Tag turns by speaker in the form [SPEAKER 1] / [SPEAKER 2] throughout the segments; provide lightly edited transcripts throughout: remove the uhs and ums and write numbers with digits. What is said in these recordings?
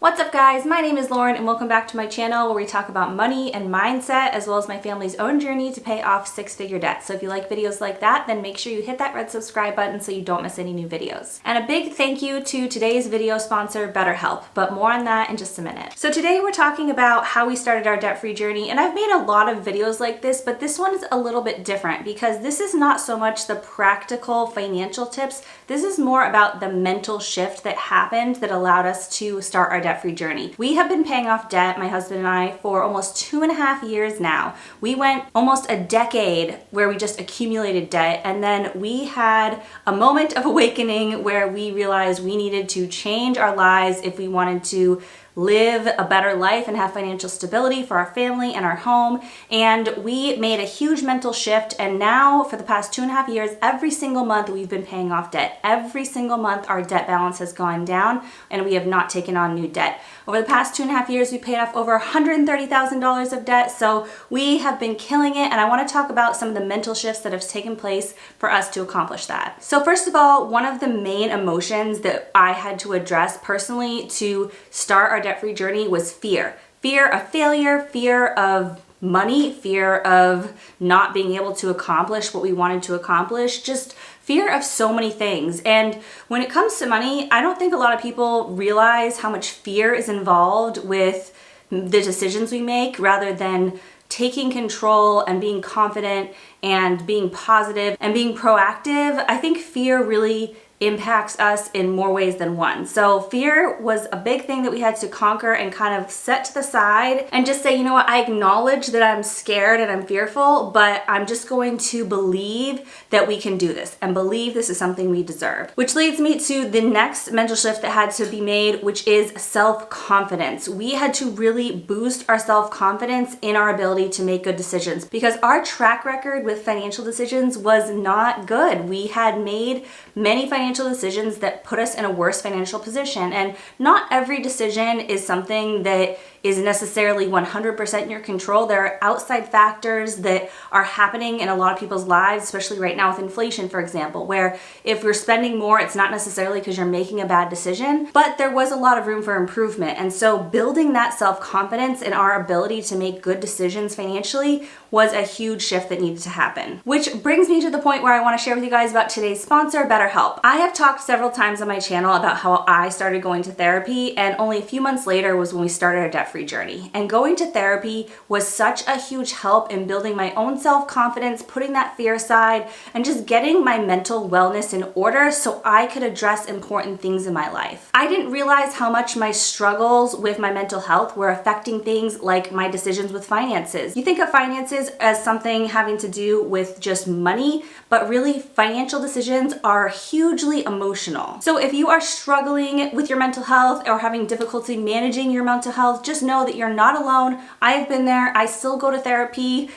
[SPEAKER 1] What's up guys, my name is Lauren and welcome back to my channel where we talk about money and mindset as well as my family's own journey to pay off six-figure debt. So if you like videos like that, then make sure you hit that red subscribe button so you don't miss any new videos. And a big thank you to today's video sponsor, BetterHelp, but more on that in just a minute. So today we're talking about how we started our debt-free journey, and I've made a lot of videos like this, but this one is a little bit different because this is not so much the practical financial tips. This is more about the mental shift that happened that allowed us to start our debt-free journey. We have been paying off debt, my husband and I, for almost 2.5 years now. We went almost a decade where we just accumulated debt, and then we had a moment of awakening where we realized we needed to change our lives if we wanted to live a better life and have financial stability for our family and our home. And we made a huge mental shift, and now for the past 2.5 years, every single month we've been paying off debt. Every single month our debt balance has gone down and we have not taken on new debt. Over the past 2.5 years, we paid off over $130,000 of debt, so we have been killing it, and I want to talk about some of the mental shifts that have taken place for us to accomplish that. So first of all, one of the main emotions that I had to address personally to start our debt-free journey was fear. Fear of failure, fear of money, fear of not being able to accomplish what we wanted to accomplish, just fear of so many things. And when it comes to money, I don't think a lot of people realize how much fear is involved with the decisions we make rather than taking control and being confident and being positive and being proactive. I think fear really impacts us in more ways than one. So fear was a big thing that we had to conquer and kind of set to the side and just say, you know what, I acknowledge that I'm scared and I'm fearful, but I'm just going to believe that we can do this and believe this is something we deserve. Which leads me to the next mental shift that had to be made, which is self-confidence. We had to really boost our self-confidence in our ability to make good decisions because our track record with financial decisions was not good. We had made many financial decisions that put us in a worse financial position, and not every decision is something that is necessarily 100% in your control. There are outside factors that are happening in a lot of people's lives, especially right now with inflation, for example, where if you're spending more, it's not necessarily because you're making a bad decision, but there was a lot of room for improvement. And so building that self-confidence in our ability to make good decisions financially was a huge shift that needed to happen. Which brings me to the point where I want to share with you guys about today's sponsor, BetterHelp. I have talked several times on my channel about how I started going to therapy, and only a few months later was when we started our debt-free journey. And going to therapy was such a huge help in building my own self-confidence, putting that fear aside, and just getting my mental wellness in order so I could address important things in my life. I didn't realize how much my struggles with my mental health were affecting things like my decisions with finances. You think of finances as something having to do with just money, but really financial decisions are hugely emotional. So if you are struggling with your mental health or having difficulty managing your mental health, just know that you're not alone. I've been there. I still go to therapy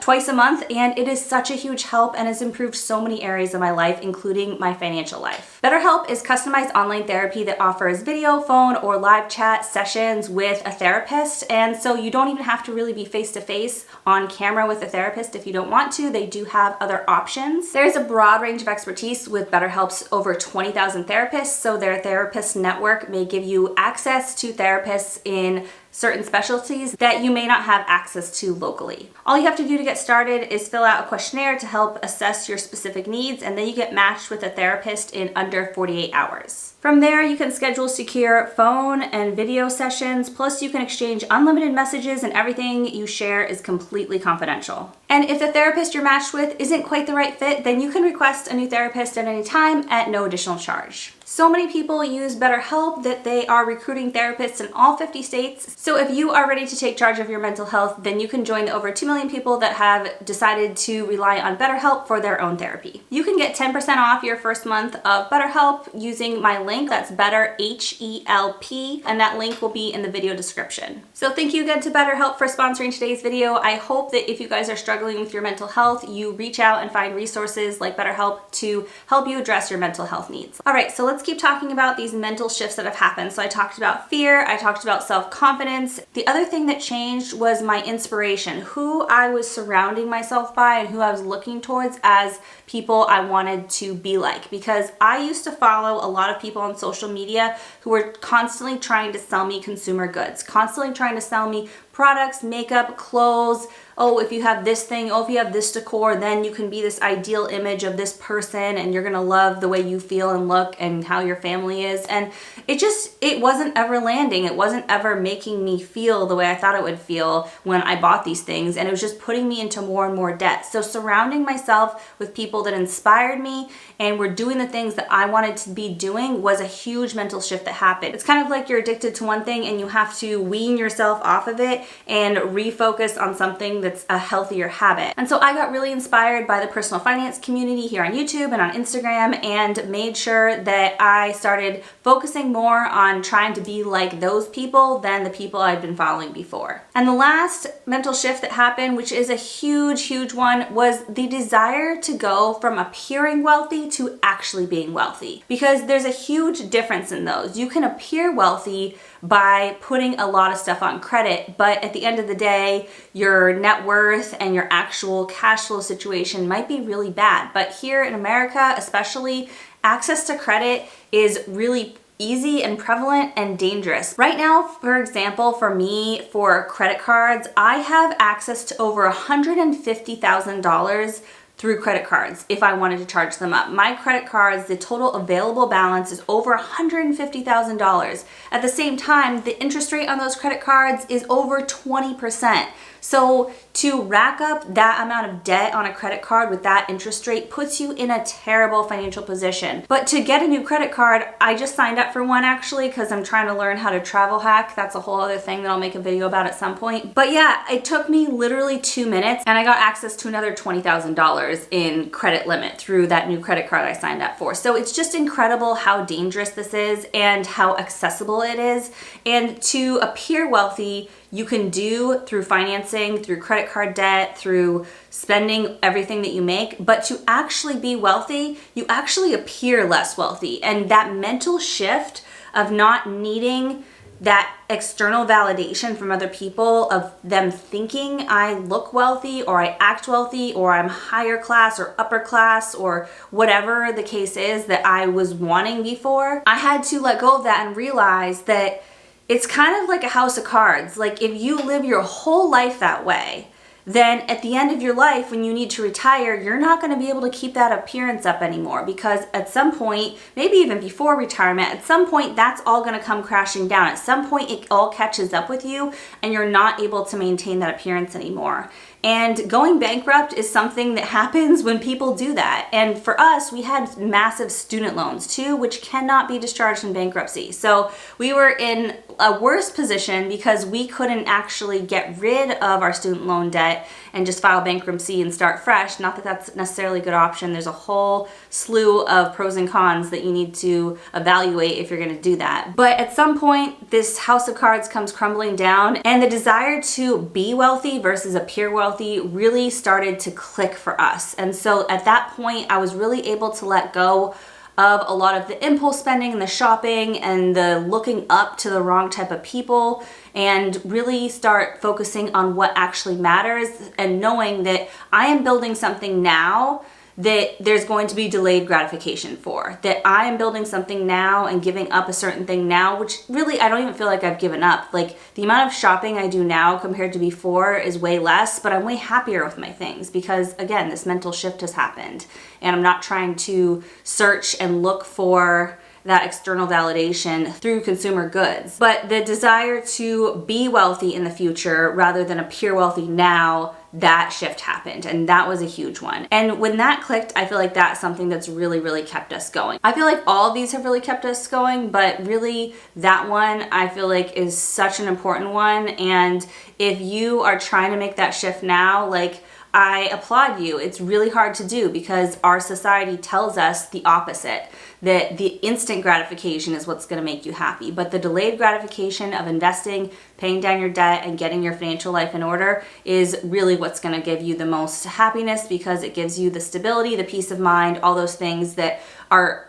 [SPEAKER 1] twice a month, and it is such a huge help and has improved so many areas of my life, including my financial life. BetterHelp is customized online therapy that offers video, phone, or live chat sessions with a therapist, and so you don't even have to really be face-to-face on camera with a therapist if you don't want to. They do have other options. There's a broad range of expertise with BetterHelp's over 20,000 therapists, so their therapist network may give you access to therapists in certain specialties that you may not have access to locally. All you have to do to get started is fill out a questionnaire to help assess your specific needs, and then you get matched with a therapist in under 48 hours. From there, you can schedule secure phone and video sessions, plus you can exchange unlimited messages, and everything you share is completely confidential. And if the therapist you're matched with isn't quite the right fit, then you can request a new therapist at any time at no additional charge. So many people use BetterHelp that they are recruiting therapists in all 50 states. So if you are ready to take charge of your mental health, then you can join the over 2 million people that have decided to rely on BetterHelp for their own therapy. You can get 10% off your first month of BetterHelp using my link. That's BetterHelp, and that link will be in the video description. So thank you again to BetterHelp for sponsoring today's video. I hope that if you guys are struggling with your mental health, you reach out and find resources like BetterHelp to help you address your mental health needs. All right, so let's let's keep talking about these mental shifts that have happened. So I talked about fear, I talked about self-confidence. The other thing that changed was my inspiration, who I was surrounding myself by and who I was looking towards as people I wanted to be like. Because I used to follow a lot of people on social media who were constantly trying to sell me consumer goods, constantly trying to sell me products, makeup, clothes. Oh, if you have this thing, oh, if you have this decor, then you can be this ideal image of this person and you're gonna love the way you feel and look and how your family is. And it wasn't ever landing. It wasn't ever making me feel the way I thought it would feel when I bought these things. And it was just putting me into more and more debt. So surrounding myself with people that inspired me and were doing the things that I wanted to be doing was a huge mental shift that happened. It's kind of like you're addicted to one thing and you have to wean yourself off of it and refocus on something that's a healthier habit. And so I got really inspired by the personal finance community here on YouTube and on Instagram and made sure that I started focusing more on trying to be like those people than the people I'd been following before. And the last mental shift that happened, which is a huge, huge one, was the desire to go from appearing wealthy to actually being wealthy. Because there's a huge difference in those. You can appear wealthy by putting a lot of stuff on credit, but at the end of the day, your net worth and your actual cash flow situation might be really bad. But here in America, especially, access to credit is really easy and prevalent and dangerous. Right now, for example, for me, for credit cards, I have access to over $150,000 through credit cards if I wanted to charge them up. My credit cards, the total available balance is over $150,000. At the same time, the interest rate on those credit cards is over 20%. So to rack up that amount of debt on a credit card with that interest rate puts you in a terrible financial position. But to get a new credit card, I just signed up for one actually because I'm trying to learn how to travel hack. That's a whole other thing that I'll make a video about at some point. But yeah, it took me literally 2 minutes and I got access to another $20,000 in credit limit through that new credit card I signed up for. So it's just incredible how dangerous this is and how accessible it is. And to appear wealthy, you can do through financing, through credit card debt, through spending everything that you make. But to actually be wealthy, you actually appear less wealthy. And that mental shift of not needing that external validation from other people of them thinking I look wealthy or I act wealthy or I'm higher class or upper class or whatever the case is that I was wanting before, I had to let go of that and realize that it's kind of like a house of cards. Like if you live your whole life that way, then at the end of your life, when you need to retire, you're not going to be able to keep that appearance up anymore because at some point, maybe even before retirement, at some point that's all going to come crashing down. At some point it all catches up with you and you're not able to maintain that appearance anymore. And going bankrupt is something that happens when people do that. And for us, we had massive student loans too, which cannot be discharged in bankruptcy. So we were in a worse position because we couldn't actually get rid of our student loan debt and just file bankruptcy and start fresh. Not that that's necessarily a good option. There's a whole slew of pros and cons that you need to evaluate if you're going to do that. But at some point, this house of cards comes crumbling down and the desire to be wealthy versus appear wealthy really started to click for us. And so at that point, I was really able to let go of a lot of the impulse spending and the shopping and the looking up to the wrong type of people and really start focusing on what actually matters and knowing that I am building something now that there's going to be delayed gratification for, that I am building something now and giving up a certain thing now, which really I don't even feel like I've given up. Like the amount of shopping I do now compared to before is way less, but I'm way happier with my things because again, this mental shift has happened and I'm not trying to search and look for that external validation through consumer goods. But the desire to be wealthy in the future rather than appear wealthy now, that shift happened and that was a huge one. And when that clicked, I feel like that's something that's really, really kept us going. I feel like all of these have really kept us going, but really that one I feel like is such an important one. And if you are trying to make that shift now, like I applaud you. It's really hard to do because our society tells us the opposite, that the instant gratification is what's going to make you happy, but the delayed gratification of investing, paying down your debt, and getting your financial life in order is really what's going to give you the most happiness, because it gives you the stability, the peace of mind, all those things that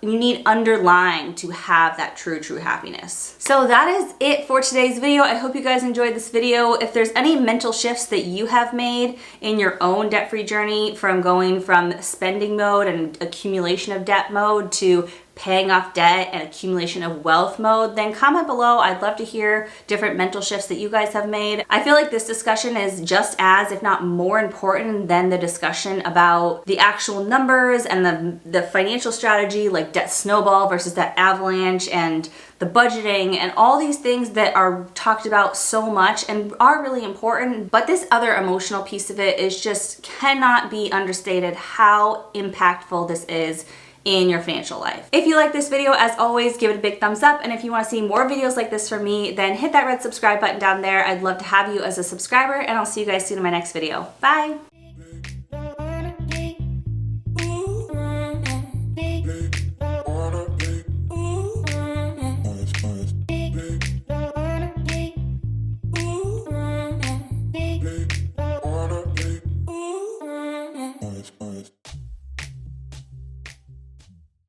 [SPEAKER 1] you need underlying to have that true happiness. So that is it for today's video. I hope you guys enjoyed this video. If there's any mental shifts that you have made in your own debt-free journey, from going from spending mode and accumulation of debt mode to paying off debt and accumulation of wealth mode, then comment below. I'd love to hear different mental shifts that you guys have made. I feel like this discussion is just as, if not more important than the discussion about the actual numbers and the financial strategy, like debt snowball versus debt avalanche and the budgeting and all these things that are talked about so much and are really important. But this other emotional piece of it is just cannot be understated how impactful this is in your financial life. If you like this video, as always, give it a big thumbs up. And if you want to see more videos like this from me, then hit that red subscribe button down there. I'd love to have you as a subscriber, and I'll see you guys soon in my next video. Bye.